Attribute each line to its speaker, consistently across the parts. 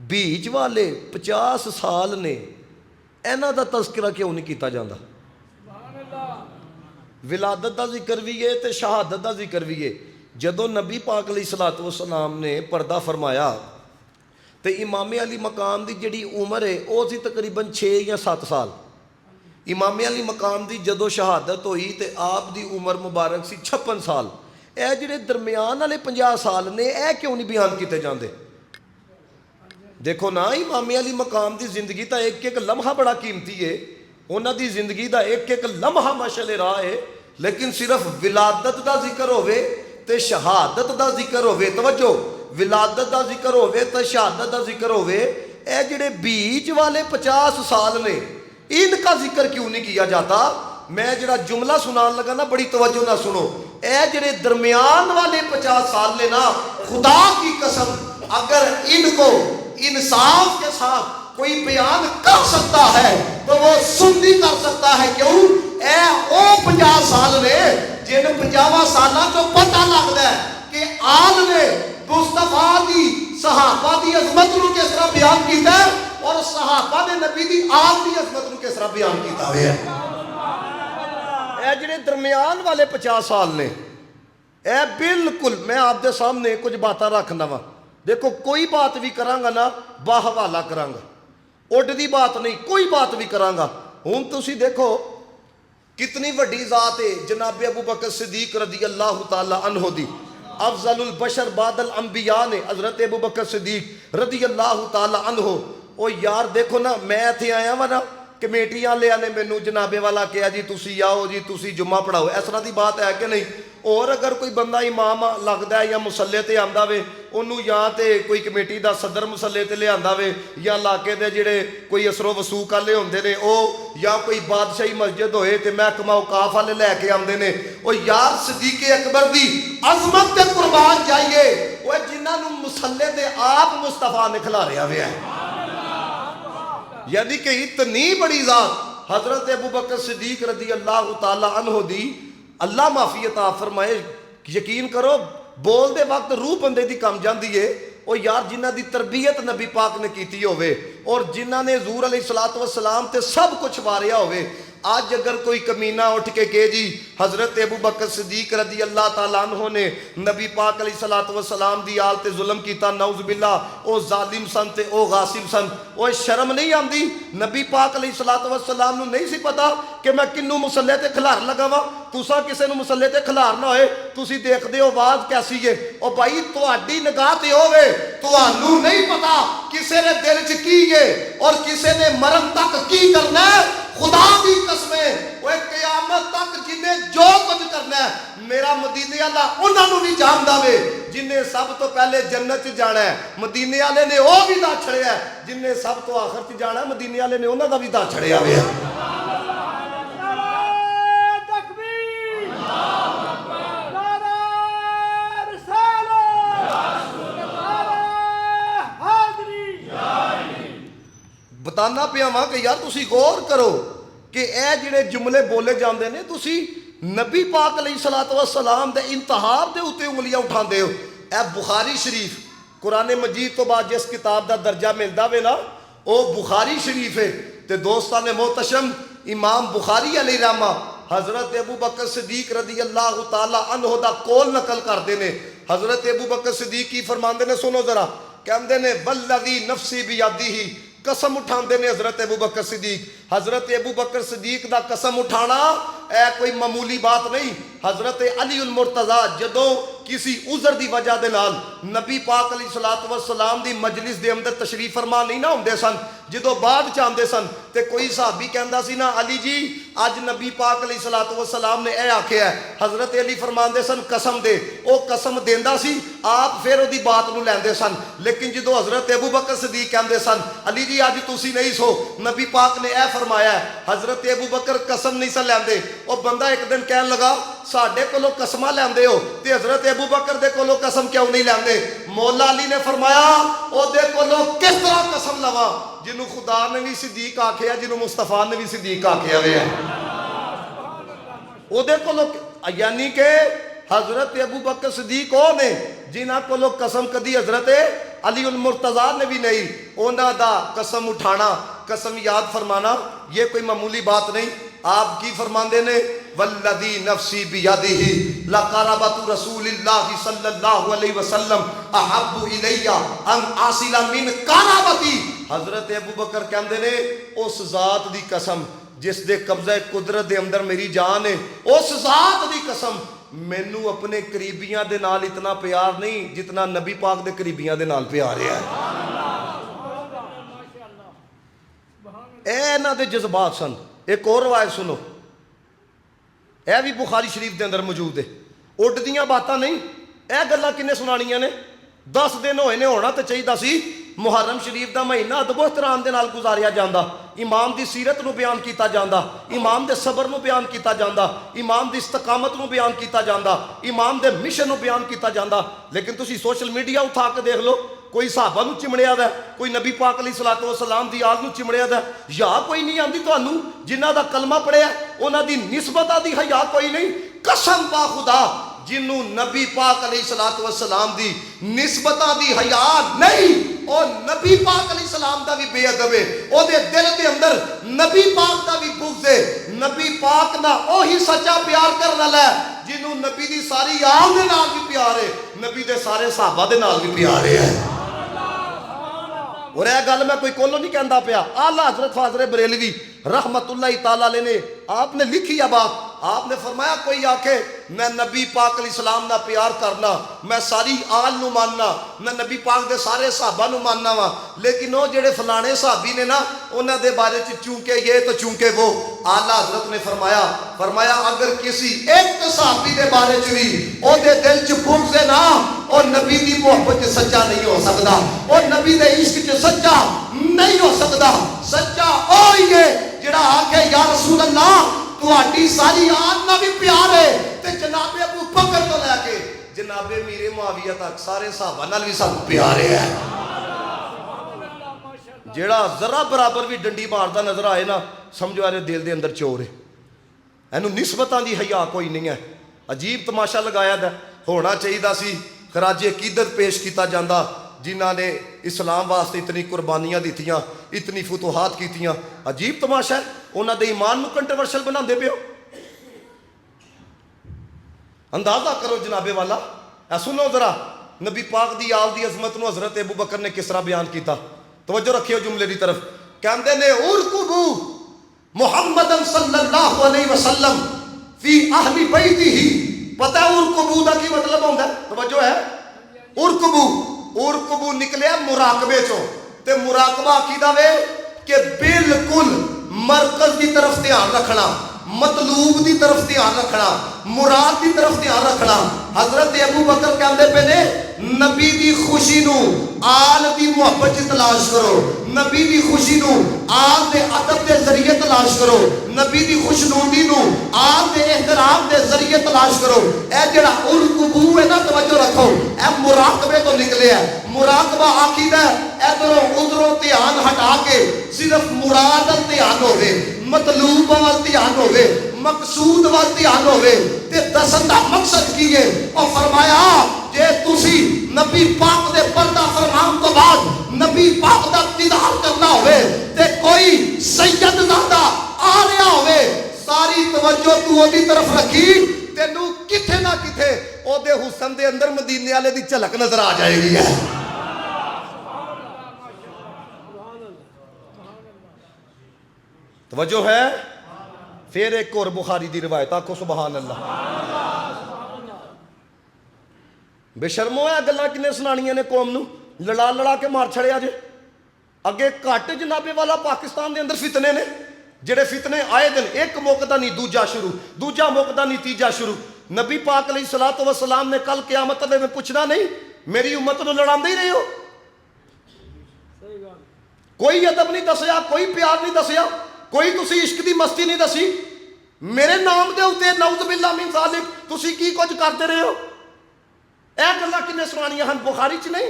Speaker 1: बीच वाले 50 साल ने, इन्हां दा तज़किरा क्यों नहीं किया जाता? विलादत का जिक्र भी है तो शहादत का जिक्र भी है। जदों नबी पाक अलैहिस्सलातु वस्सलाम ने पर्दा फरमाया तो इमामे अली मकाम की जिहड़ी उम्र है वो सी तकरीबन 6 या 7 साल। इमामे अली मकाम की जदों शहादत हुई तो आप की उम्र मुबारक सी 56 साल। यह जिहड़े दरम्यान वाले 50 साल ने यह क्यों नहीं बयान किए जाते? देखो ना, इमामे अली मकाम की जिंदगी तो एक एक लम्हा बड़ा कीमती है, उन्होंने जिंदगी का एक एक लम्हा मशअले राह है, लेकिन सिर्फ विलादत का जिक्र होवे ते शहादत का जिक्र होवे, तवज्जो, विलादत का जिक्र होवे तो शहादत का जिक्र होवे, ए जिहड़े बीच वाले 50 साल ने इनका जिक्र क्यों नहीं किया जाता? मैं जिहड़ा जुमला सुनान लगा ना, बड़ी तवज्जो ना सुनो, ए जिहड़े दरमियान वाले 50 साल ने ना, खुदा की कसम अगर इनको इंसाफ के साथ कोई बयान कर सकता है तो वो सुन्नी कर सकता है। क्यों? ए ओ 50 साल ने जिन 50 साल तो पता लगता है कि आल ने मुस्तफा दी सहाबा दी अजमत नूं किस तरह बयान कीता है और सहाबा ने नबी दी आल दी अजमत नूं किस तरह बयान कीता है। ए जिहड़े दरमियान वाले 50 साल ने, ए बिल्कुल मैं आपके सामने कुछ बातें रखना वा। देखो, कोई बात भी करांगा ना बाहवाला करांगा, उड्डदी बात नहीं, कोई बात भी करांगा। हुण तुसी देखो कितनी वड्डी जात है जनाब अबू बकर सिद्दीक रदी अल्लाह तआला अन्हु दी, अफजलुल बशर बादल अंबिया ने हजरत अबू बकर सिद्दीक रदी अल्लाह तआला अन्हु। ओ यार देखो ना, मैं इत्थे आया वा ना, कमेटी वाले ने मैनू जनाबे वाला कहा जी तुसी आओ जी तुसी जुम्मा पढ़ाओ, इस तरह की बात है कि नहीं? और अगर कोई बंदा इमाम लगता है या मुसल्ले ते आंदा वे, उन्होंने या तो कोई कमेटी का सदर मुसल्ले ते लियांदा वे, या इलाके के जिहड़े कोई असरो वसूक वाले होंदे ने ओ, या कोई बादशाही मस्जिद होए तो महकमा औकाफ वाले लैके आंदे ने। ओ यार सिद्दीक़ अकबर दी अजमत ते कुर्बान जाइए, वो जिन्होंने मुसल्ले ते आप मुस्तफा ने खिलारिया वे है, यानी कि इतनी बड़ी जात हजरत अबू बकर सिद्दीक रदी अल्लाह तआला अन्हु दी, अल्लाह माफी अता फरमाए। यकीन करो बोलते वक्त रूह बंदे दी कम जाती है। और यार जिन्हां दी तरबियत नबी पाक ने की होवे और जिन्हां ने हजूर अलैहिस्सलातु वस्सलाम ते सब कुछ वारिया होवे, आज अगर कोई कमीना उठ के कहे जी हजरत अबू बकर सिद्दीक रदी अल्लाह तआला अन्हु ने नबी पाक अलैहिस्सलातु वस्सलाम दी आल ते जुल्म कीता, नौज़ बिल्लाह, ओ जालिम सन ते ओ गासिब सन, ओ शर्म नहीं आंदी? नबी पाक अलैहिस्सलातु वस्सलाम नूं नहीं सी पता कि मैं किन्नू मुसल्ले ते खिलार लगा वा? तुसा किसी नूं मुसल्ले ते खिलारना होए तुसी देखदे हो आवाज कैसी है? ओ भाई तुहाडी निगाह ते होवे, तुहानू नहीं पता किसी ने दिल च की है और किसी ने मरण तक की करना है। खुदा की कसमें वो क़यामत तक जिन्हें जो कुछ करना है, मेरा मदीने वाला उन्होंने भी जानदा वे, जिन्हें सब तो पहले जन्नत च जाना है मदीने वाले ने वो भी दा छड़िया है, जिन्हें सब तो आखिर च जाना है मदीने वाले ने उन्होंने भी दा छड़िया वे। बताना पिया वां कि यार तुसी गौर करो कि यह जिहड़े जुमले बोले जाते हैं, तुसी नबी पाक अलैहिस्सलातु वस्सलाम दे इंतहाब दे उत्ते उंगलियां उठाते हो। यह बुखारी शरीफ कुरान मजीद तो बाद जिस किताब का दर्जा मिलता वे ना वो बुखारी शरीफ है। तो दोस्तान ने मोहतशम इमाम बुखारी अलैहि रहमा हजरत अबू बकर सिद्दीक रदी अल्लाह तआला अन्हु दा कौल नकल करते हैं। हजरत अबू बकर सिद्दीक की फरमाते ने, सुनो जरा, कहते हैं वल्लज़ी नफ्सी बियदिही, कसम उठाते ने हजरत अबू बकर सिद्दीक। हजरत अबू बकर सिद्दीक दा कसम उठाना ए कोई मामूली बात नहीं। हजरत अली उल मुर्तज़ा जदों किसी उज़र की वजह के नाल नबी पाक अलैहिस्सलातु वस्सलाम दी मजलिस दे अंदर तशरीफ फरमा नहीं ना होंदे सन, जो बाद च आते सन तो कोई सहाबी कहता सी ना, अली जी अज नबी पाक अलैहिस्सलातु वस्सलाम ने यह आख्या है। हजरत अली फरमाते सन कसम दे, वो कसम देंदा सी, आप फिर वो बात नूं लैंदे सन। लेकिन जो हजरत अबू बकर सिद्दीक कहते सन अली जी अज तुसी नहीं सो, नबी पाक ने यह फरमाया है, हजरत अबू बकर कसम नहीं सन लैंदे। वो बंदा एक दिन कह लगा साडे कोलों कसमां लैंदे हो ते हजरत अबू बकर दे कोलों कसम क्यों नहीं लैंदे? मौला अली ने फरमाया ओदे कोलों किस तरह कसम लवा जिन्हों खुदा ने भी सिद्दीक आखिया, जिन्हों मुस्तफा ने भी सिद्दीक आखिया वे है। ओदे कोलों यानी के हजरत अबू बकर सिद्दीक ओ ने जिन्हां कोलों कसम कदी हजरत अली उल मुर्तज़ा ने भी नहीं, उन्हां दा कसम उठाना, कसम याद फरमाना ये कोई मामूली बात नहीं। आप की फरमाते ने, वल्लदी नफ्सी बियदिही लक़रबतु रसूलिल्लाहि सल्लल्लाहु अलैहि वसल्लम अहब्बु इलैया अन आसिला मिन कराबती। हजरत अबू बकर कहते ने, उस जात दी कसम जिस दे कब्ज़े कुदरत दे अंदर मेरी जान है, उस जात दी कसम मैनू अपने करीबियां दे नाल इतना प्यार नहीं जितना नबी पाक दे करीबियां दे नाल प्यार है। ए इन्हां दे जज्बात सन। एक और रवायत सुनो, यह भी बुखारी शरीफ के अंदर मौजूद है। उड्डदियां बातां नहीं, यह गल्लां किन्ने सुनानियां ने। 10 दिन होए ने, होना तो चाहिए सी। मुहर्रम शरीफ का महीना अदब एहतराम के नाल गुजारिया जाता, इमाम की सीरत नूं बयान किया जाता, इमाम के सबर नूं बयान किया जाता, इमाम की इस्तकामत नूं बयान किया जाता, इमाम के मिशन नूं बयान किया जाता। लेकिन तुसीं सोशल मीडिया उठा के देख लो, कोई सहाबा नूं चिमड़िया दा, कोई नबी पाक अलैहिस्सलातु वस्सलाम दी आल नूं चिमड़िया दा, या कोई नहीं आंदी तुहानूं जिन्हां दा कलमा पढ़िया उन्हां दी निस्बतां दी हया कोई नहीं। कसम पा खुदा जिन्हों नबी पाक अलैहिस्सलातु वस्सलाम दी निस्बतां दी हया नहीं, और नबी पाक अलैहिस्सलाम दा भी बेअदब है, ओदे दिल दे अंदर नबी पाक दा भी बुग़्ज़ है। नबी पाक ना ओही सच्चा प्यार करने वाला है जिन्हों नबी दी सारी आल दे नाल भी प्यार है, नबी दे सारे सहाबा दे नाल भी प्यार है। और यह गल मैं कोई कोलों नहीं कहता पाया, आला हजरत फाजरे बरेलवी रहमतुल्लाहि ताला अलैह ने आपने लिखी है बात। आपने फरमाया कोई आके मैं नबी पाक अलैहिस्सलाम ना प्यार करना, मैं सारी आल नूं मानना, मैं नबी पाक दे सारे सहाबा नूं मानना वा, लेकिन वो जेड़े फलाने सहाबी ने ना उन्हां दे बारे च चूंके ये तो चूंके वो। आला हजरत ने फरमाया अगर किसी एक सहाबी दे बारे च भी ओदे दिल च बुग़्ज़ है ना, और नबी दी मोहब्बत च सच्चा नहीं हो सकता, और नबी दे इश्क च सच्चा नहीं हो सकता। सच्चा ओ ही है जेड़ा आखे या रसूल अल्लाह तुहाडी सारी आल नाल भी प्यार है, ते जनाबे अबू बकर तो लैके जनाबे मीरे मुआविया तक सारे सहाबा नाल भी सानू प्यार है। जेड़ा जरा बराबर भी डंडी मारदा नजर आए ना, समझो यार दिल दे अंदर चोर है, इहनू निस्बतां दी हया कोई नहीं है। अजीब तमाशा लगाया दा, होना चाहिए सी खराजे अकीदत पेश किया जाता, जिन्हां ने इस्लाम वास्ते इतनी कुर्बानियां दित्तियां, इतनी फुतूहात कीतियां। अजीब तमाशा है, उन्हां दे ईमान नूं कंट्रोवर्शियल बनांदे पियो। अंदाजा करो जनाबे वाला, ऐ सुनो जरा नबी पाक दी आल दी अजमत नूं हजरत अबू बकर ने किस तरह बयान किया। तवज्जो रखियो जुमले की तरफ। कहंदे ने उरकुबू मुहम्मदन सल्लल्लाहु अलैहि वसल्लम फी अहली बैतिही। पता है उरकुबू दा की मतलब होंदा है? तवज्जो है, उरकुबू निकलिया मुराकबे चो, ते मुराकबा आखीदा वे कि बिल्कुल मरकज की तरफ ध्यान रखना, मतलूब की तरफ ध्यान रखना, मुराद की तरफ ध्यान रखना। हजरत अबू बकर कहते पे ने नबी की खुशी नूं आल की मुहब्बत तलाश करो, नबी की खुशी नूं आल के अदब के जरिए तलाश करो, नबी की खुशनूदी नूं आल के एहतराम के जरिए तलाश करो। ए जेड़ा उरकुबू है ना, तवज्जो रखो, ए मुराकबे तो निकले है। मुराकबा आखीदा इधरों उधरों ध्यान हटा के सिर्फ मुराद अल ध्यान होवे, मतलूब वाल ध्यान होवे, मकसूद वाल ध्यान होवे, ते दसन दा मकसद की है। और फरमाया जे तुसी नबी पाक दे पर्दा फरमान तो बाद नबी पाक दा दीदार करना होवे, ते कोई सैयद ज़ादा आ रहा होवे, सारी तवज्जो तू ओदी तरफ रखी, तेनू किथे ना किथे ओदे हुस्न दे अंदर मदीने वाले दी झलक नजर आ जाएगी है। तवज्जो है। फिर एक और बुखारी दी रिवायत, आखो सुभान अल्लाह। बेशर्मो है गल्लां किन्ने सुनानियां ने कौम नूं, लड़ा लड़ा के मार छड़िया जे। अगे घट जनाबे वाला पाकिस्तान दे अंदर फितने ने, जेड़े फितने आए दिन एक मुकदा नहीं दूजा शुरू, दूजा मुकदा नहीं तीजा शुरू। नबी पाक अलैहिस्सलातु वस्सलाम ने कल क़यामत में पूछना नहीं, मेरी उम्मत नूं लड़ांदे ही रहे हो, कोई अदब नहीं दसिया, कोई प्यार नहीं दसिया, कोई तुसी इश्क दी मस्ती नहीं दसी, मेरे नाम दे उत्ते नऊज़ बिल्लाह मिन ज़ालिक तुसी की कुछ करते रहे हो। यह गल्लां किन्ने सुनानियां हन? बुखारी च नहीं,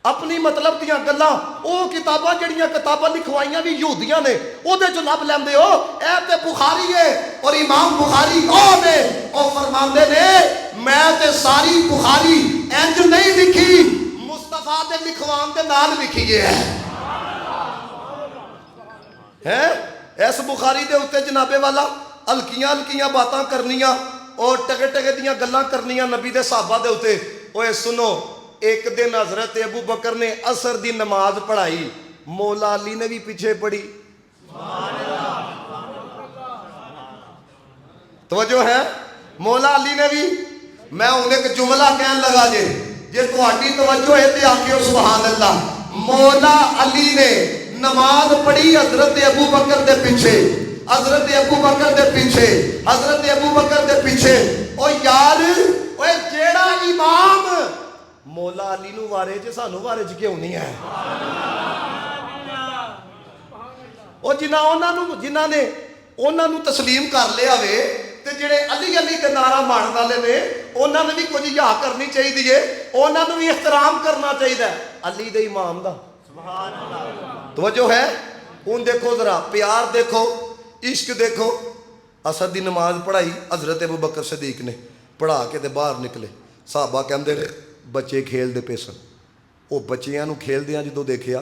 Speaker 1: अपनी मतलब दियां गल्लां वो किताबां जड़ियां किताबां लिखवाइयां भी यहूदियां ने ओदे चों लभ लैंदे हो। ए ते बुखारी है और इमाम बुखारी ओ ने ओ फरमांदे ने मैं ते सारी बुखारी इंज नहीं लिखी, मुस्तफा दे लिखवान दे नाल लिखी है। इस बुखारी दे उत्ते जनाबे वाला हल्कियां हल्कियां बातां करनियां और टके टके दियां गल्लां करनियां नबी दे सहाबा दे उत्ते। ओए सुनो, एक दिन हजरत अबू बकर ने असर दी नमाज पढ़ाई, मौला अली ने भी पीछे पढ़ी। तवज्जो है, मौला अली ने भी। मैं उन्हें एक जुमला कहन लगा जे तुहाडी तवज्जो है ते आखियो सुभान अल्लाह। मौला अली ने नमाज पढ़ी हजरत अबू बकर दे पीछे, हजरत अबू बकर दे पीछे, हजरत अबू बकर दे पीछे। ओ यार, ओए जेड़ा इमाम मौला अली नू वारे च सानू वारे च क्यों नहीं है? ओ जिन्हां ने उन्हां नू तस्लीम कर लिया वे ते जेड़े अली अली दे नारा मारन वाले ने उन्हां ने भी कुछ या करनी चाहिए है, उन्हां नू भी एहतराम करना चाहिए अली दे इमाम दा। सुभान अल्लाह। तवज्जो है। हुण देखो जरा प्यार देखो, इश्क देखो। असर दी नमाज पढ़ाई हजरत अबू बकर सदीक ने, पढ़ा के ते बाहर निकले। साहबा कहंदे ने बच्चे खेलते पे सन। वो बच्चियां नू खेलदियां जदों देखिया,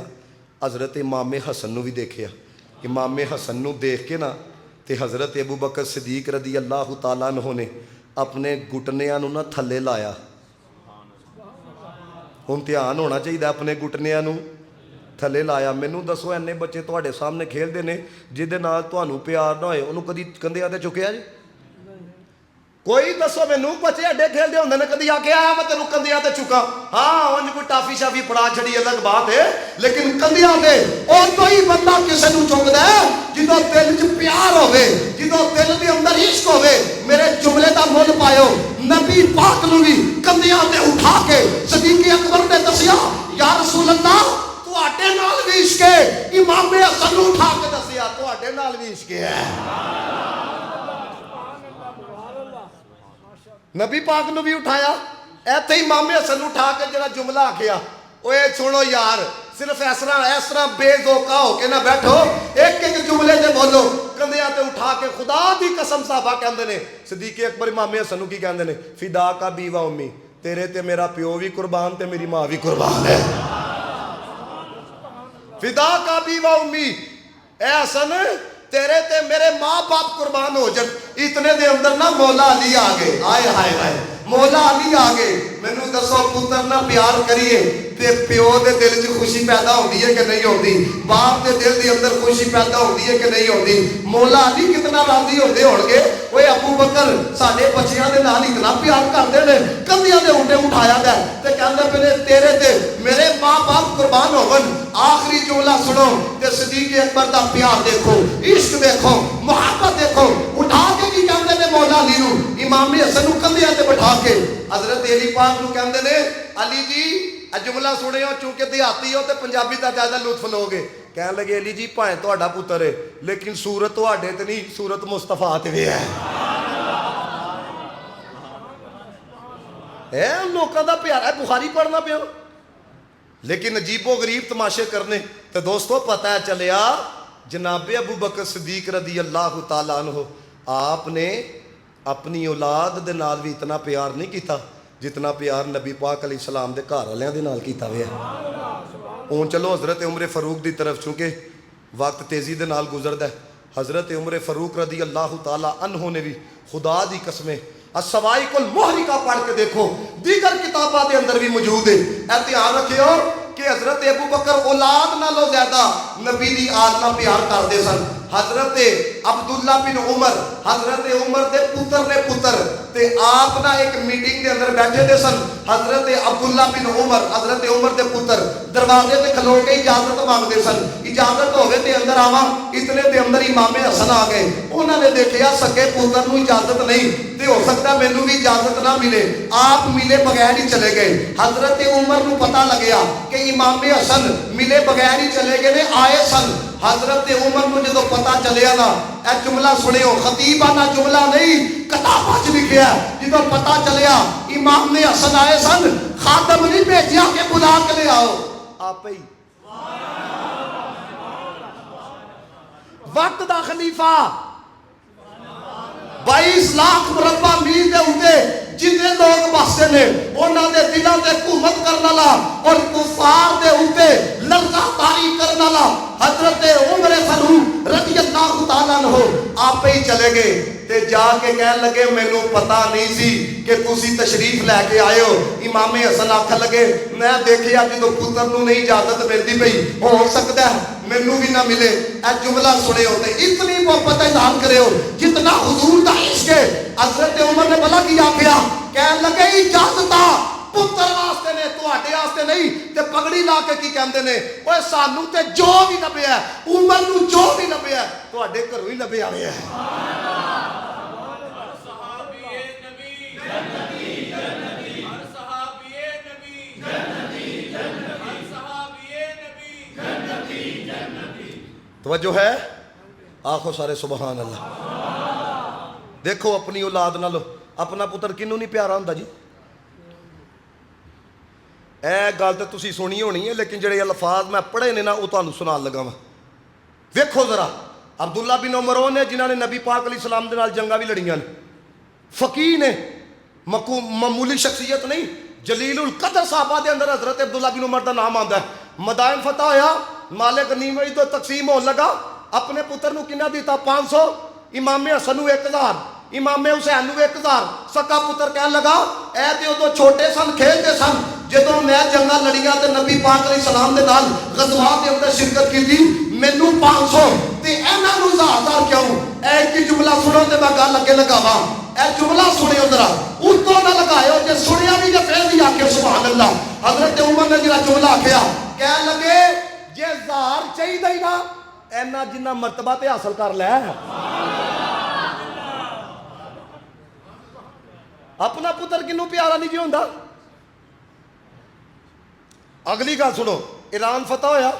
Speaker 1: हजरत इमामे हसन नू भी देखिया। इमामे हसन नू देख के ना ते हजरत अबू बकर सदीक रदी अल्लाह तआला अन्हु ने अपने घुटनियां नू ना थल्ले लाया। हुण ध्यान होना चाहिए, अपने घुटनियां नू थले लाया। मैनू दसो, इन्ने बच्चे तुहाडे सामने खेलते हैं, जिहदे नाल तुहानू प्यार ना होए उन्होंने कदी कंधियां ते चुकिया जी? कोई दसो मैनू, बच्चे अड्डे खेलते होंदे ने, कदी आखिया मैं तेनू कंधियां ते चुका? हाँ, उंज कोई टाफी शाफी फड़ा छड़ी अलग बात है, लेकिन कंधियां ते उदों ही बंदा किसे नू चुकदा है जिदों दिल च प्यार होवे, जिदों दिल दे अंदर इश्क होवे। मेरे जुमले दा मुल पायो, नबी पाक नू भी कंधियां ते उठा के सदीक अकबर ने दसिया, या रसूल अल्लाह तुहाडे नाल भी इश्क है। इमामे हसन नू उठा के दसिया तुहाडे नाल भी इश्क है। नबी पाक नू भी उठाया। इत्थे इमामे हसन नू उठा के जरा जुमला आखिया, ओए सुनो यार, सिर्फ इस तरह बेजोका होके ना बैठो, एक एक जुमले ते बोलो। कंधियां ते उठा के खुदा दी कसम साहबा कहंदे ने, सदीक अकबर इमामे हसन नू की कहंदे ने, फिदा का बीवा उम्मी, तेरे ते मेरा प्यो भी कुर्बान ते मेरी मां भी कुर्बान है। फिदा का बीवा उम्मी, ए हसन तेरे ते मेरे माँ बाप कुर्बान हो जान। इतने दे अंदर ना मौला अली आ गए। आए हाय हाय, मौला अली आ गए। मैनू दसो, पुत्र ना प्यार करिए ते प्यो दे दिल च खुशी पैदा होती है कि नहीं होती? बाप दे दिल दे अंदर खुशी पैदा होती है कि नहीं होती? मौला अली कितना राजी होते होंगे। ओए अबू बकर साडे बच्चियां दे नाल इतना प्यार करते ने, कंधियां दे उंडे उठाया दा ते कहंदे पे तेरे ते मेरे माँ बाप कुर्बान होवन। आखिरी जुमला सुनो ते सदीक अकबर दा प्यार देखो, इश्क देखो, मुहब्बत देखो। उठा के की कहंदे ने मौला अली नू, इमाम हसन नू कंधियां ते बैठा के हजरत अली पाक नू कहंदे ने, अली जी जुमला सुनियो, चूंकि देहाती हो तो पंजाबी का ज्यादा लुत्फ लोगे। कहने लगे, अली जी भाएं तुहाडा पुत्र है, लेकिन सूरत तुहाडे ते नहीं, सूरत मुस्तफा ते वे है। लोगों का प्यार है, बुखारी पढ़ना पिया, लेकिन अजीबो गरीब तमाशे करने। तो दोस्तों पता चलिया जनाबे अबू बकर सदीक रदी अल्लाह तआला अन्हु, आपने अपनी औलाद दे नाल भी इतना प्यार नहीं किया जितना प्यार नबी पाक अलैहिस्सलाम दे घर वालियां दे नाल कीता वे। हुण चलो हज़रत उमर फारूक दी तरफ, चूँकि वक्त तेज़ी दे नाल गुजरदा है। हज़रत उमर फारूक रदी अल्लाह तआला अन्हु ने भी खुदा दी कसमें अस्सवाइकुल मुहरिका पढ़ के देखो, दीगर किताबों के अंदर भी मौजूद है। ए ध्यान रखियो कि हज़रत अबू बकर औलाद नालों ज्यादा नबी दी आल नाल प्यार करते सन। हज़रत अब्दुल्ला बिन उमर, हज़रत उमर दे पुत्र ने पुत्र ते आप ना एक मीटिंग के अंदर बैठे दे सन। हज़रत अब्दुल्ला बिन उमर, हज़रत उमर दे पुत्र दरवाजे ते खलो के इजाजत मांगते सन, इजाजत होवे ते अंदर आवा। इतने दे अंदर इमामे हसन आ गए। उन्होंने देखा सके पुत्र नूं इजाजत नहीं, तो हो सकता मैनू भी इजाजत ना मिले। आप मिले बगैर ही चले गए। हज़रत उमर नूं पता लग्या कि इमामे हसन मिले बगैर ही चले गए ने, आए सन। हज़रत उमर को जो पता चलिया ना, यह जुमला सुनियो, खतीबाना जुमला नहीं, किताबों च लिखिया। जो पता चलिया इमाम ने हसन आए सन, खादम नहीं भेजिया के बुला के ले आओ, आप ही वक्त दा खलीफा 22 लाख मुरब्बा मील दे उत्ते जिन्ने लोग बसते ने उन्होंने दिलों से हुकूमत करने वाला और कुफार के उत्ते ललकारबाजी करने वाला हजरत उमर फारूक रज़ी अल्लाह तआला अन्हु आप ही चले गए ते जाके कह लगे मैनू पता नहीं सी कि तुसी तशरीफ लैके आए हो। इमामे हसन आखन लगे मैं देखिया जो पुत्र नूं नहीं इजाजत मिलती पई हो सकता है मैनू भी ना मिले। ए जुमला सुने हो ते इतनी मोहब्बत इजहार करे हो जितना हुजूर दा इश्क है। हजरत उमर ने भला की आख्या कह लगे इजाजत पुत्र वास्ते ने तुहाडे वास्ते नहीं ते पगड़ी ला के की कहंदे ने ओए सानू ते जो भी लभ्या उमर नू जो भी लभ्या तुहाडे घरों ही लभ्या होया है। तवज्जो है आखो सारे सुबहान अल्लाह। देखो अपनी औलाद नाल अपना पुत्र किनू नहीं प्यारा हुंदा जी। ए गल तो तुसी सुनी होनी है लेकिन जेडे अल्फाज मैं पढ़े ने ना वो तुहानू सुनान लगा वा। देखो जरा अब्दुल्ला बिन उमर वो ने जिन्होंने नबी पाक अलैहि सलाम दे नाल जंगा भी लड़ियां ने, फकीह ने, मामूली शख्सियत नहीं, जलीलुल कदर साहबा दे अंदर हजरत अब्दुल्ला बिन उमर का नाम आता है। मदाइन फतह होया माले गनीमत तो तकसीम होने लगा अपने पुत्र नू किन्ना दिता 500, इमामे हसन नू 1000, इमामे हुसैन नू 1000। सका पुत्र कह लगा ए ते उदों छोटे सन खेलते सन जदों मैं जंगा लड़ियां ते नबी पाक अलैहि सलाम दे नाल गज़वात दे अंदर शिरकत की मैनू 500 ते इन्हां नू 1000 क्यों। ए की जुमला सुनो ते मैं गल अगे लगावा। ए जुमला सुनियो जरा उतो ना लगायो जे सुनिया भी जे फिर भी आखे सुभान अल्लाह। हजरत उमर ने जिहड़ा जुमला आखिया कह लगे जे 1000 चाहिदा ही ना इन्ना जिन्ना मर्तबा ते हासिल कर लै। अपना पुत्र किनू प्यारा नहीं जी होंदा। अगली गल सुनो ईरान फतह होया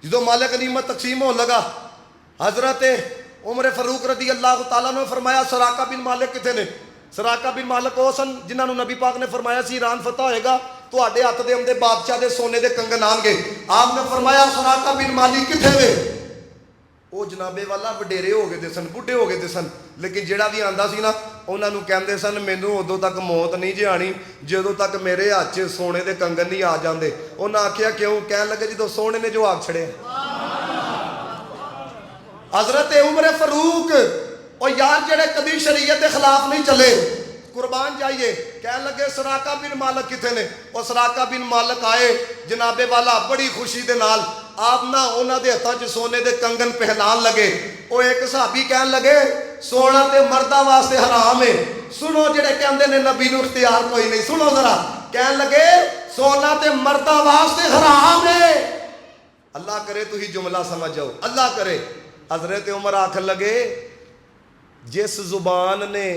Speaker 1: जो मालिक गनीमत तकसीम होने लगा हजरत उमर फारूक रज़ी अल्लाह तआला ने फरमाया सराका बिन मालिक किथे ने। सराका बिन मालिक वो सन जिन्होंने नबी पाक ने फरमाया सी ईरान फतह होएगा तुहाडे हत्थ दे आंदे बादशाह दे सोने दे कंगन आउणगे। आपने फरमाया सराका बिन मालिक किथे वे। वो जनाबे वाला वडेरे हो गए सन, बुढ़े हो गए सन, लेकिन जेड़ा भी आंदा सी ना उन्होंने कहते सन मैनू उदों तक मौत नहीं जे आनी जदों तक मेरे हाथ च सोने के कंगन नहीं आ जाते। उन्हें आख्या क्यों, कह लगे जो सोने ने जो आग छड़े। हजरत उमर फारूक और यार जेड़े कभी शरीयत के खिलाफ नहीं चले कुर्बान जाइए। कह लगे सराका बिन मालिक किथे ने। और सराका बिन मालिक आए जनाबे वाला बड़ी खुशी दे नाल आप ना उन्होंने हत्थों च सोने के कंगन पहनान लगे। वो एक सहाबी कह लगे सोना तो मर्दा वास्ते हराम है। सुनो जेड़े कहते ने नबी नूं इख्तियार कोई नहीं, सुनो जरा कह लगे सोना तो मर्दा वास्ते हराम है। अल्लाह करे तुही जुमला समझ जाओ, अल्लाह करे। हजरत उमर आखन लगे जिस जुबान ने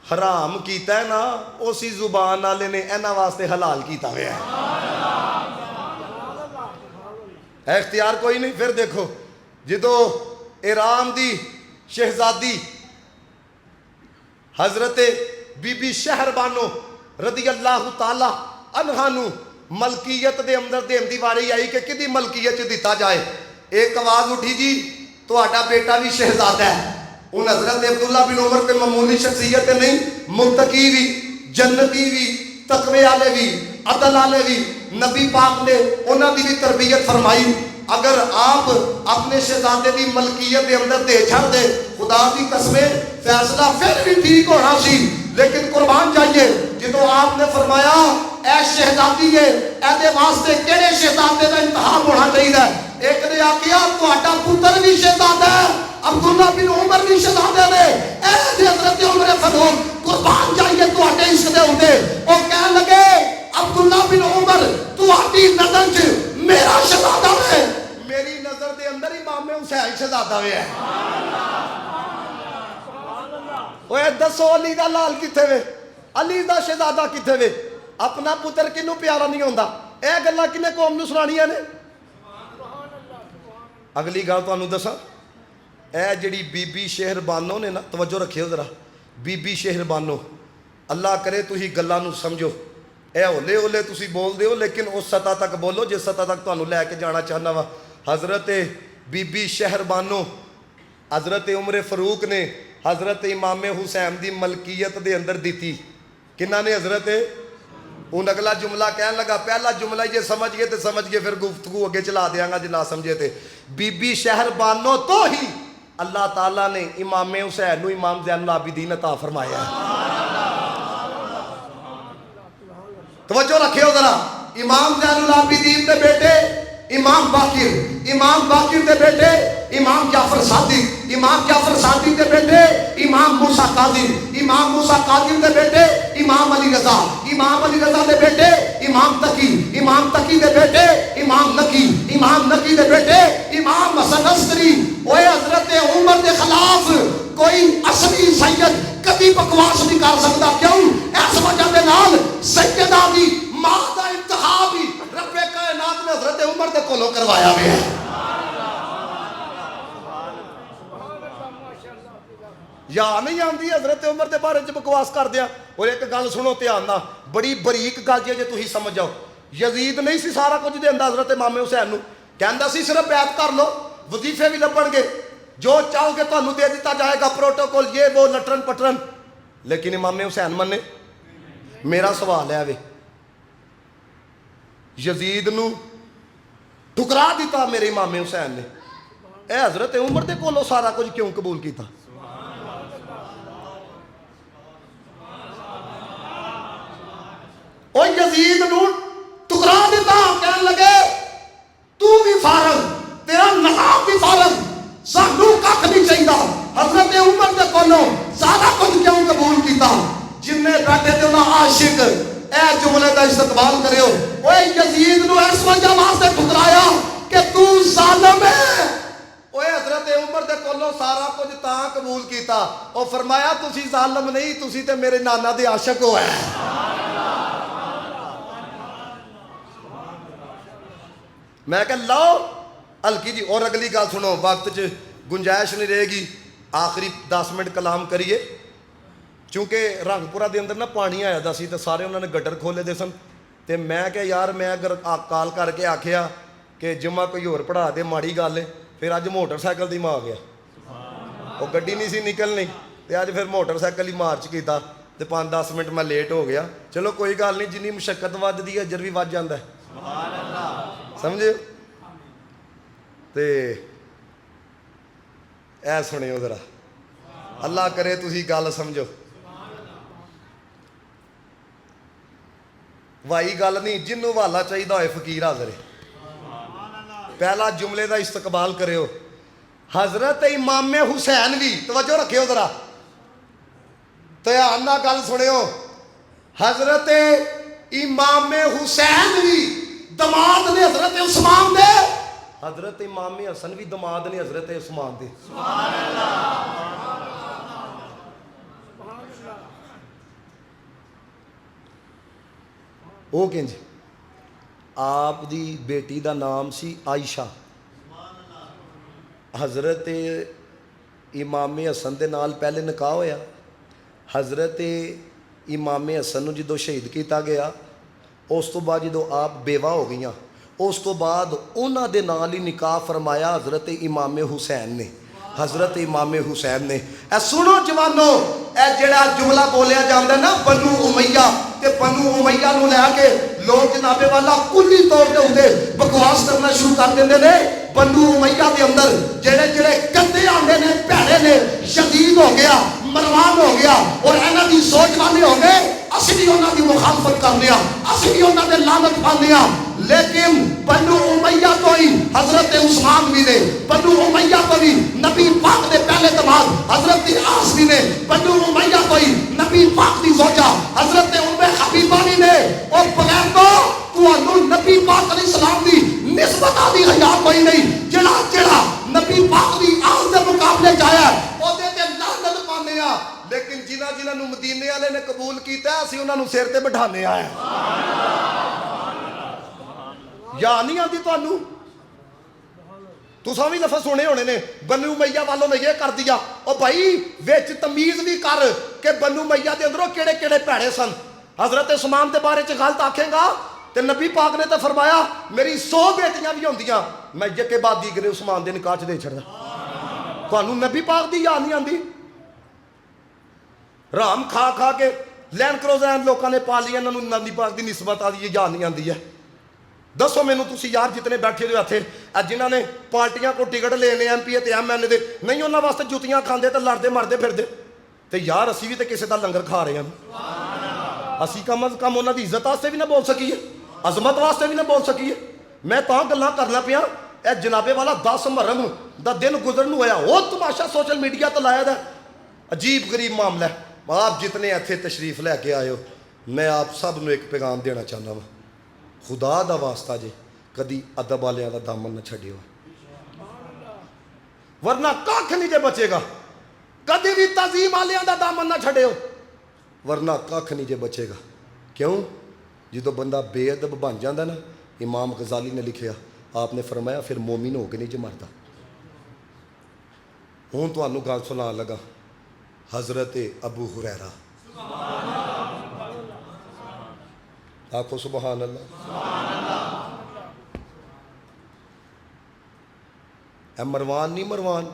Speaker 1: हराम किया ना उसी जुबान वाले ने इन्हां वास्ते हलाल किया हुआ है। इख्तियार कोई नहीं। फिर देखो जो ईरान की शहजादी हजरत बीबी शहरबानो रज़ी अल्लाह तआला अन्हा नूं मलकीयत के अंदर देन की वारी आई कि किहदी मलकीयत च दिता जाए। एक आवाज़ उठी जी तुहाडा बेटा भी शहजादा है। उन हजरत अब्दुल्ला बिन उमर पे मामूली शख्सियत नहीं, मुत्तकी भी, जन्नती भी, तकवे वाले भी, अदल वाले भी, नबी पाक ने उन्होंने भी तरबियत फरमाई। अगर आप अपने शहजादे की मलकीयत के अंदर दे छड़ दे खुदा की कसमें फैसला फिर भी ठीक होना सी। लेकिन कुर्बान जाइए जो आपने फरमाया ऐ शहजादी है ए वास्ते केड़े शहजादे का इंतखाब होना चाहिए। एक ने आखिया तुहाडा पुत्र भी शहजादा है, अब्दुल्ला बिन उमर भी शहजादे ने। ऐ हजरत उमर फारूक कुर्बान जाइए तुहाडे इश्क दे हुंदे ओ कह लगे अब्दुल्ला बिन उमर तुहाडी नजर च मेरा शहजादा है, मेरी नजर दे अंदर इमाम हुसैन शहजादा है। ओए दसो अली दा लाल किथे वे, अली दा शहजादा किथे वे। अपना पुत्र किनू प्यारा नहीं होंदा। ए गल्लां किने कौम नूं सुनाणियां ने। अगली गल तुहानूं दसां ए जिहड़ी बीबी शहरबानो ने ना तवज्जो रखियो जरा। बीबी शहरबानो अल्लाह करे तुसीं गल्लां नूं समझो। ए होले होले तुसीं बोलदे हो लेकिन उस सतह तक बोलो जिस सतह तक तुहानूं लैके जाना चाहना वा। हजरत बीबी शहरबानो हजरत उमर फारूक ने हज़रत इमाम हुसैन की मलकीयत के अंदर दी किन्ना ने हज़रत हूँ अगला जुमला कह लगा पहला जुमला जे समझ गए तो समझ गए फिर गुफ्तगू अगे चला देंगा जे ना समझे तो बीबी शहरबानो तो ही अल्लाह ताला ने इमाम हुसैन को इमाम ज़ैनुल आबिदीन अता फरमाया। तवज्जो रखियो जरा, इमाम ज़ैनुल आबिदीन के बेटे इमाम बाकिर के बेटे इमाम जाफर सादिक के बेटे इमाम मूसा कादिर के बेटे इमाम अली रजा के बेटे इमाम तकी के बेटे इमाम नकी के बेटे इमाम हसन अस्करी। ओए हजरत उमर के खिलाफ कोई असली सैयद कभी बकवास नहीं कर सकता। क्यों? इस वजह के नाल सैयदा दी मां का इंतखाब भी रब्बे कायनात ने हजरत उमर के कोलों करवाया हुआ है। या नहीं आती हजरत उमर के बारे च बकवास कर दिया। और एक गल सुनो ध्यान ना, बड़ी बरीक गल जे तुम समझ जाओ। यजीद नहीं सी सारा कुछ देंदा हजरत इमाम हुसैन नूं, कहंदा सी सिर्फ बैत कर लो, वजीफे भी लभणगे, जो चाहोगे तुहानूं दे दिता जाएगा, प्रोटोकॉल ये वो लटरन पटरन। लेकिन इमाम हुसैन मन्ने। मेरा सवाल है वे यजीद नूं ठुकरा दिता मेरे इमाम हुसैन ने, ए हजरत उमर दे कोलों सारा कुछ क्यों कबूल किया? और यजीद नूं ठुकरा दिता, कहने लगे तू भी फारग, तेरा नवाब भी फारग, सानू कख नहीं चाहिए। हजरत उमर दे कोलों सारा कुछ क्यों कबूल किया? जिन्हें बैठे थे उन्हें आशिक ए जुमले का इस्तकबाल करियो। ओए यजीद नूं इस वजह वास्ते ठुकराया कि तू जालिम है। ओए हजरत उमर दे कोलों सारा कुछ तां कबूल किया, और फरमाया तुसी जालिम नहीं, तुसी ते मेरे नाना दे आशिक हो है। मैं कह लो हल्की जी और अगली गल सुनो, वक्त च गुंजाइश नहीं रहेगी, आखिरी 10 मिनट कलाम करिए। क्योंकि रंगपुरा के अंदर ना पानी आया था सी, तो सारे उन्होंने गटर खोले दे सन, तो मैं क्या यार मैं अगर कॉल करके आखिया कि जुम्मा कोई होर पढ़ा दे माड़ी गल है, फिर अज मोटरसाइकिल की मार गया, वो गड्डी नहीं सी निकलनी, तो अज फिर मोटरसाइकिल ही मार्च किया, तो 5-10 मिनट मैं लेट हो गया। चलो कोई गल नहीं, जिनी मुशक्कत वधदी है अजर भी वध जाता है, समझे? तो ऐ सुनियो जरा, अल्लाह करे तुसी गल समझो। वाई गल नहीं, जिन्हों वाला चाहिए होए फकीर हाज़र है। पहला जुमले का इस्तकबाल करियो, हजरत इमाम हुसैन भी, तवज्जो रखियो जरा, ध्यान नाल गल सुनियो, हजरत इमाम हुसैन भी दमाद ने हजरत उस्मान दे, हजरत इमाम हसन भी दमाद ने हजरत उस्मान दे। वो किंज आप दी बेटी का नाम सी आयशा, हजरत इमाम हसन के नाल पहले निकाह होया, हजरत इमाम हसन नूं जदों शहीद किया गया, उस तो बाद जो आप बेवा हो गई, उस तो बाद उन्हां दे नाल ही निकाह फरमाया हजरत इमाम हुसैन ने, हजरत इमाम हुसैन ने। ए सुनो जवानों, ए जिहड़ा जुमला बोलिया जाता है ना बनु उमैया, ते बनु उमैया नूं लैके लोग जनाबे वाला कुल्ली तौर ते उहदे बकवास करना शुरू कर देंदे ने। बनु उमैया के अंदर जेड़े जेड़े गंदे आंदे ने, भैड़े ने, यजीद हो गया, मरवान हो गया, और इन्हां दी सोच वाले हो गए, असीं भी उन्हां दी मुखालफत करने, असीं भी उन्हां दे लानत पाने। लेकिन बनु उमैया तो ही हजरत उस्मान भी ने, बनु उमैया तो ही नबी पाक दे पहले दमाद हजरत आस भी ने, बनु उमैया तो ही नबी पाक दी जोजा हजरत उम्मे हबीबा भी ने। और बगैर तो तुहानू नबी पाक अलैहि सलाम दी निस्बत दी हया कोई नहीं। जेड़ा जेड़ा नबी पाक दी आस दे मुकाबले जाया ओदे ते लानत पाने आ, लेकिन जिन्हां जिन्हां नू मदीने वाले ने कबूल कीता असीं उन्हां नू सिर ते बिठाने आए। या नहीं आती तुहानू? तुसां भी लफज सुने होने ने, बनु मैया वालों ने यह कर दिया। और भाई विच तमीज भी कर के बनु मैया के अंदरों केड़े केड़े भैड़े सन। हजरत उस्मान के बारे च गलत आखेगा तो नबी पाक ने तो फरमाया मेरी 100 बेटियां भी होंदियां मैं यके बाद दीगरे उस्मान के निकाह च दे छड़दा। तुहानू नबी पाक दी याद नहीं आती? ਰਾਮ ਖਾ ਖਾ ਕੇ ਲੈਂਡ ਕਰੋਜ਼ਰ ਲੋਕਾਂ ਨੇ ਪਾ ਲਿਆ, ਇਹਨਾਂ ਨੂੰ ਨਬੀ ਪਾਕ ਦੀ ਨਿਸਬਤ ਆ ਦੀ ਜਾਨ ਨਹੀਂ ਆਉਂਦੀ ਹੈ। ਦੱਸੋ ਮੈਨੂੰ ਤੁਸੀਂ ਯਾਰ, ਜਿਤਨੇ ਬੈਠੇ ਹੋ ਇੱਥੇ, ਜਿਨ੍ਹਾਂ ਨੇ ਪਾਰਟੀਆਂ ਕੋ ਟਿਕਟ ਲੈਣੇ MP ਤੇ MLA ਦੇ, ਨਹੀਂ ਉਹਨਾਂ ਵਾਸਤੇ ਜੁੱਤੀਆਂ ਖਾਂਦੇ ਤੇ ਲੜਦੇ ਮਰਦੇ ਫਿਰਦੇ, ਤੇ ਯਾਰ ਅਸੀਂ ਵੀ ਤੇ ਕਿਸੇ ਦਾ ਲੰਗਰ ਖਾ ਰਹੇ ਹਾਂ। ਅਸੀਂ ਕਮ ਅਜ਼ ਕਮ ਉਹਨਾਂ ਦੀ ਇੱਜ਼ਤ ਵਾਸਤੇ ਵੀ ਨਾ ਬੋਲ ਸਕੀਏ, ਅਜ਼ਮਤ ਵਾਸਤੇ ਵੀ ਨਾ ਬੋਲ ਸਕੀਏ। ਮੈਂ ਤਾਂ ਗੱਲਾਂ ਕਰਨਾ ਪਿਆ, ਇਹ ਜਨਾਬੇ ਵਾਲਾ 10 ਮੁਹਰਮ ਦਾ ਦਿਨ ਗੁਜ਼ਰਨ ਨੂੰ ਹੋਇਆ, ਉਹ ਤਮਾਸ਼ਾ ਸੋਸ਼ਲ ਮੀਡੀਆ ਤੇ ਲਾਇਆ ਦਾ। ਅਜੀਬ ਗਰੀਬ ਮਾਮਲਾ ਹੈ। ਆਪ ਜਿਤਨੇ ਇੱਥੇ ਤਸ਼ਰੀਫ ਲੈ ਕੇ ਆਏ ਹੋ, ਮੈਂ ਆਪ ਸਭ ਨੂੰ ਇੱਕ ਪੈਗਾਮ ਦੇਣਾ ਚਾਹੁੰਦਾ ਵਾਂ, ਖੁਦਾ ਦਾ ਵਾਸਤਾ ਜੇ ਕਦੀ ਅਦਬ ਵਾਲਿਆਂ ਦਾ ਦਾਮਨ ਨਾ ਛੱਡਿਓ, ਵਰਨਾ ਕੱਖ ਨਹੀਂ ਜੇ ਬਚੇਗਾ। ਕਦੀ ਵੀ ਤਜ਼ੀਮ ਵਾਲਿਆਂ ਦਾ ਦਾਮਨ ਨਾ ਛੱਡਿਓ, ਵਰਨਾ ਕੱਖ ਨਹੀਂ ਜੇ ਬਚੇਗਾ। ਕਿਉਂ? ਜਦੋਂ ਬੰਦਾ ਬੇਅਦਬ ਬਣ ਜਾਂਦਾ ਨਾ, ਇਮਾਮ ਗਜ਼ਾਲੀ ਨੇ ਲਿਖਿਆ, आपने फरमाया फिर मोमिन हो के नहीं जे मरदा। हूँ तुहानू गल सुनान लगा हज़रत अबू हुरैरा, आखो सुबहान अल्लाह। मरवान नहीं मरवान,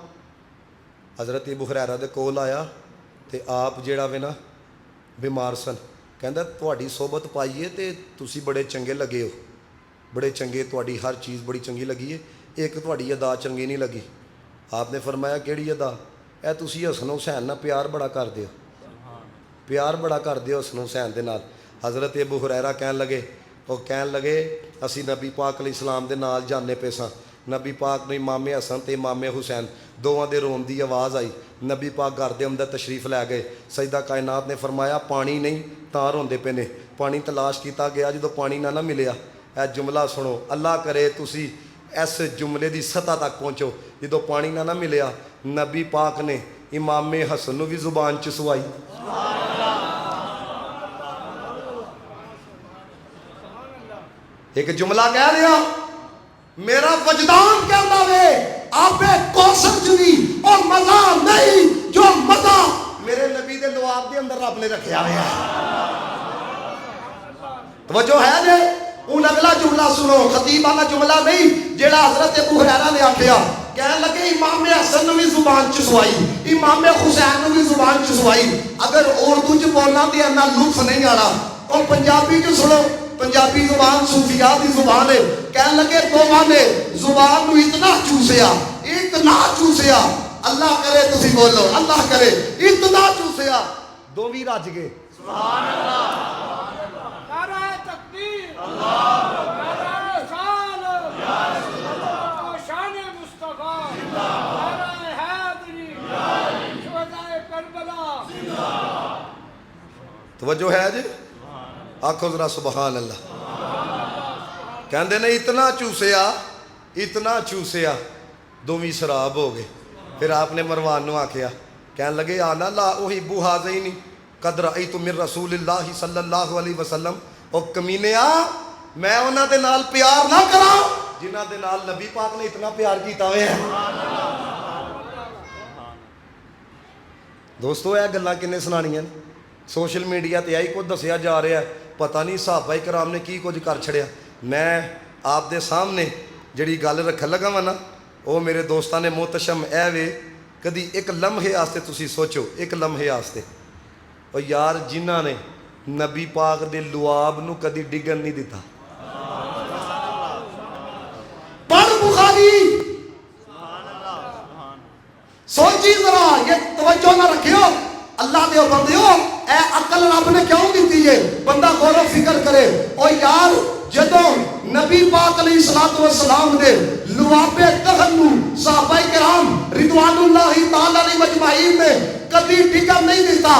Speaker 1: हज़रत अबू हुरैरा दे कोल आया ते आप जेड़ा वे ना बीमार सन, कहंदा तुहाडी सोबत पाईए ते तुसी बड़े चंगे लगे हो, बड़े चंगे, तुहाडी हर चीज़ बड़ी चंगी लगी है, एक तुहाडी अदा चंगी नहीं लगी। आपने फरमाया किहड़ी अदा? ए तुसी हसन हुसैन नाल प्यार बड़ा करदे हो, प्यार बड़ा करदे हो हसन हुसैन दे नाल। हज़रत अबू हुरैरा कहन लगे असी नबी पाक अलैहिस्सलाम दे नाल जाने पे सां, नबी पाक नूं इमामे हसन ते इमामे हुसैन दोवां दे रोन दी आवाज़ आई, नबी पाक घर दे अंदर तशरीफ लै गए। सजदा कायनात ने फरमाया पानी नहीं तां रोंदे पे ने, पानी तलाश किया गया, जो पानी ना मिलिया। यह जुमला सुनो, अल्लाह करे तुसी इस जुमले की सतह तक पहुँचो, जो पानी ना मिलिया नबी पाक ने इमामे हसन नूं भी जुबान च सुवाई। एक जुमला कह दिया, मेरा वजदान कहता वे आपे कौसर च भी और मजा नहीं जो मजा मेरे नबी दे लुआब दे अंदर रब ने रखा है। तवज्जो है जे? उन अगला जुमला सुनो, खतीब वाला जुमला नहीं जेड़ा हज़रत अबू हुरैरा ने आखिया, कह लगे इमाम हसन नूं भी जुबान च सुवाई, इमाम हुसैन नूं भी जुबान च सुवाई। अगर उर्दू च बोलना तो इन्ना लुत्फ नहीं आना, और पंजाबी च सुनो, पंजाबी जुबान सूफिया की जुबान है। कह लगे दोवां ने जुबान नूं इतना चूसिया, इतना चूसिया, अल्लाह करे तुसी बोलो, अल्लाह करे, इतना चूसिया दोवी रज गए। सुभान अल्लाह, नारा तकबीर, अल्लाह नारा शान, या रसूल अल्लाह, शान मुस्तफा, नारा हैदरी, शुहदाए करबला, तवज्जो है जी? आखो जरा सुबहान अल्लाह। कहते ने इतना चूसिया, इतना चूसिया दोवी शराब हो गए। फिर आपने मरवान नूं आखिया, कहन लगे आना ला ओही बुहाज़ई नहीं कदर आई तुम रसूलिल्लाह सल्लल्लाहु अलैहि वसल्लम। ओ कमीनिया, मैं उन्हां दे नाल प्यार ना करा जिन्हां दे नाल नबी पाक ने इतना प्यार कीता होया है। दोस्तों यह गल्लां किन्ने सुनाणियां ने? सोशल मीडिया ते यही कुछ दसिया जा रहा है, पता नहीं सहाबा कराम ने की कुछ कर छड़िया। मैं आप दे सामने जिहड़ी गल रखन लगा वा ना, वो मेरे दोस्तों ने मोहतशम ए वे, कदी एक लम्हे आस्ते तुसी सोचो, एक लम्हे आस्ते और यार जिन्हां ने नबी पाक दे लुआब नूं कदी डिगन नहीं दिता। पढ़ बुखारी, सोची जरा, ये तवज्जो ना रखियो अल्लाह दे बंदे हो, ए अकल रब ने क्यों दी है? बंदा गौर फिक्र करे। और यार जदों नबी पाक अलैहिस्सलातु वस्सलाम ने लुआबे दहन नूं सहाबाए किराम रिदवानुल्लाहि ताला अलैहिम अजमाइन ने कदी डिगन नहीं दिता।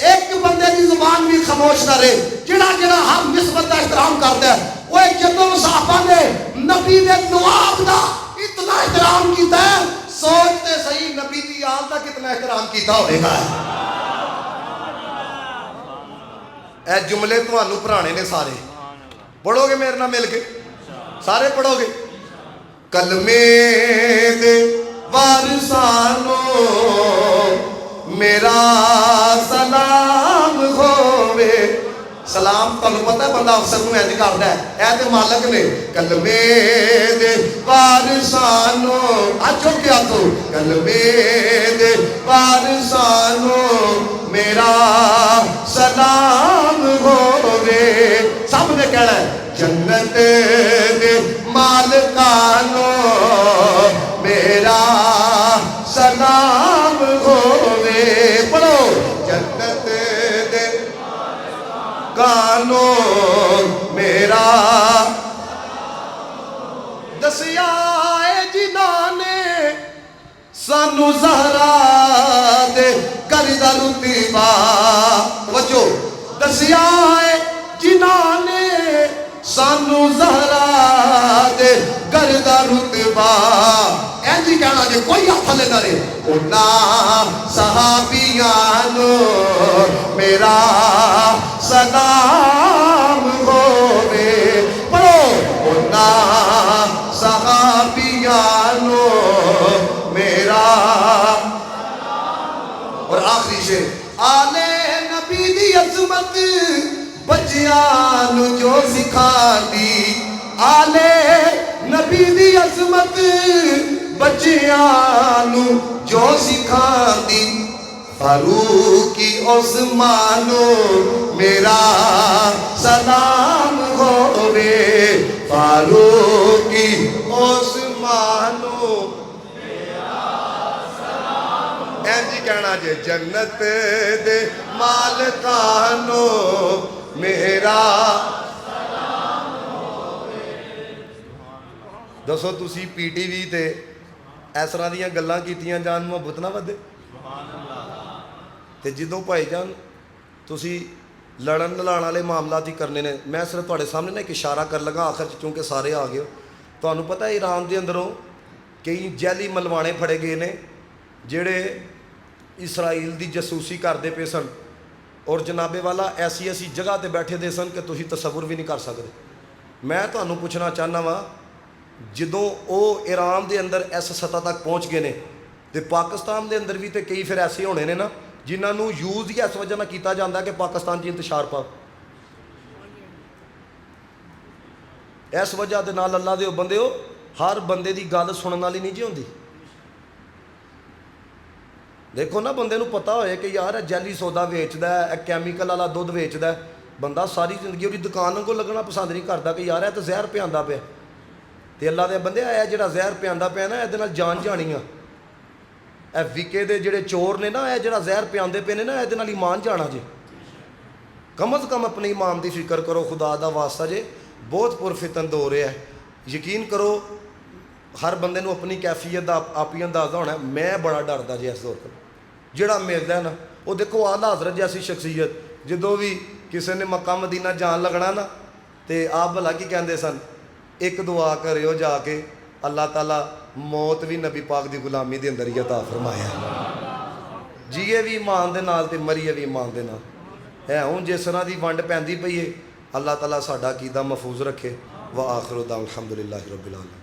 Speaker 1: एक बंदे की जुबान भी खामोश ना रहे, जिहड़ा जिहड़ा हर निस्बत का एहतराम करता है। वो जदों सहाबा ने नबी दे लुआब दा इतना एहतराम कीता है, सोचते सही नबी की आल का कितना एहतराम किया होगा। ए जुमले तुहानू पढ़ाने ने सारे, पढ़ोगे मेरे नाल मिल के? सारे पढ़ोगे? कलमे दे वारिसानो मेरा सलाम होवे। सलाम तुहानू पता है बंदा अफसर नूं इंज करदा है, ए ते मालक ने। कलमे दे वारिसानो अजो क्या तो, कलमे दे वारिसानो मेरा दसिया है जिन्हां ने सानू ज़हरा दे घर दा रुतबा, वजो दसिया है जिन्हां ने सानू ज़हरा दे घर दा रुतबा। इंज ही कहना जे कोई हथ लेना रे, उन्हां सहाबियां नू मेरा सलाम होवे, पढ़ो उन्हां सहाबियां नू मेरा। और आखिरी शेर, आले नबी दी अज़मत बच्चियां नू जो सिखांदी, आले नबी दी अज़मत बच्चियां नू जो सिखांदी। फारूकी उस्मानो मेरा सलाम होवे, फारूकी उस्मानो इंज कहना जे जन्नत दे मालकानो मेरा। दसो तुसी PTV ते इस तरह दीयां गल्लां कीतियां जान मुहब्बत ना वधे। ते जदों भाईजान तुसी लड़न लड़ाने वाले मामलात ही करने ने, मैं सिर्फ तुहाडे सामने ना एक इशारा कर लगा आखिर च, क्योंकि सारे आ गए। तुहानूं पता है ईरान के अंदरों कई जैली मलवाने फड़े गए ने जिहड़े इसराइल की जसूसी करते पे सन, और जनाबे वाला ऐसी ऐसी जगह पर बैठे दे सन कि तुसी तसव्वुर भी नहीं कर सकते। मैं तुहानूं पुछना चाहना वा, जदों वो ईरान के अंदर इस सतह तक पहुँच गए ने, तो पाकिस्तान के अंदर भी तो कई फिर ऐसे होने ने ना जिन्होंने यूज़ ही इस वजह किया जाता है कि पाकिस्तान की इंतशार पाओ। इस वजह के नाल अल्लाह दे बंदे हो, हर बंदे की गल सुनने वाली नहीं जी होंदी। देखो ना बंदे नूं पता होए कि यार जैली सौदा वेचदा है, कैमिकल वाला दुध वेचदा है, बंदा सारी जिंदगी उसकी दुकान को लगना पसंद नहीं करता कि यार तो जहर पियांदा पिया। तो अल्लाह दे बंदे है जिहड़ा जहर पियांदा पिया ना, इहदे नाल जान जानी आ। ए विके दे जिहड़े चोर ने ना, जिहड़ा जहर पियांदे पे ने ना, इहदे नाल ईमान जाना जे। कम अज़ कम अपने ईमान की फिक्र करो, खुदा दा वास्ता जे बहुत पुरफितन दौर है। यकीन करो हर बंदे नूं अपनी कैफियत का आप ही अंदाज़ा होना। मैं बड़ा डरदा जी इस दौर पर जिहड़ा मिलदा है ना। वो देखो आला हज़रत जैसी शख्सियत जदों भी किसी ने मक्का मदीना जान लगना ना, तो आप भला की कहते सन, एक दुआ करियो जाके अल्लाह ताला मौत भी नबी पाक की गुलामी के अंदर ही अता फरमाया, जीए भी ईमान दे नाल ते मरीए भी ईमान दे नाल है। हुण जिस तरह की वंड पैंदी पई है, अल्लाह ताला साडा अकीदा महफूज रखे। व आखिर दाम अल्हम्दुलिल्लाहि रब्बिल आलमीन।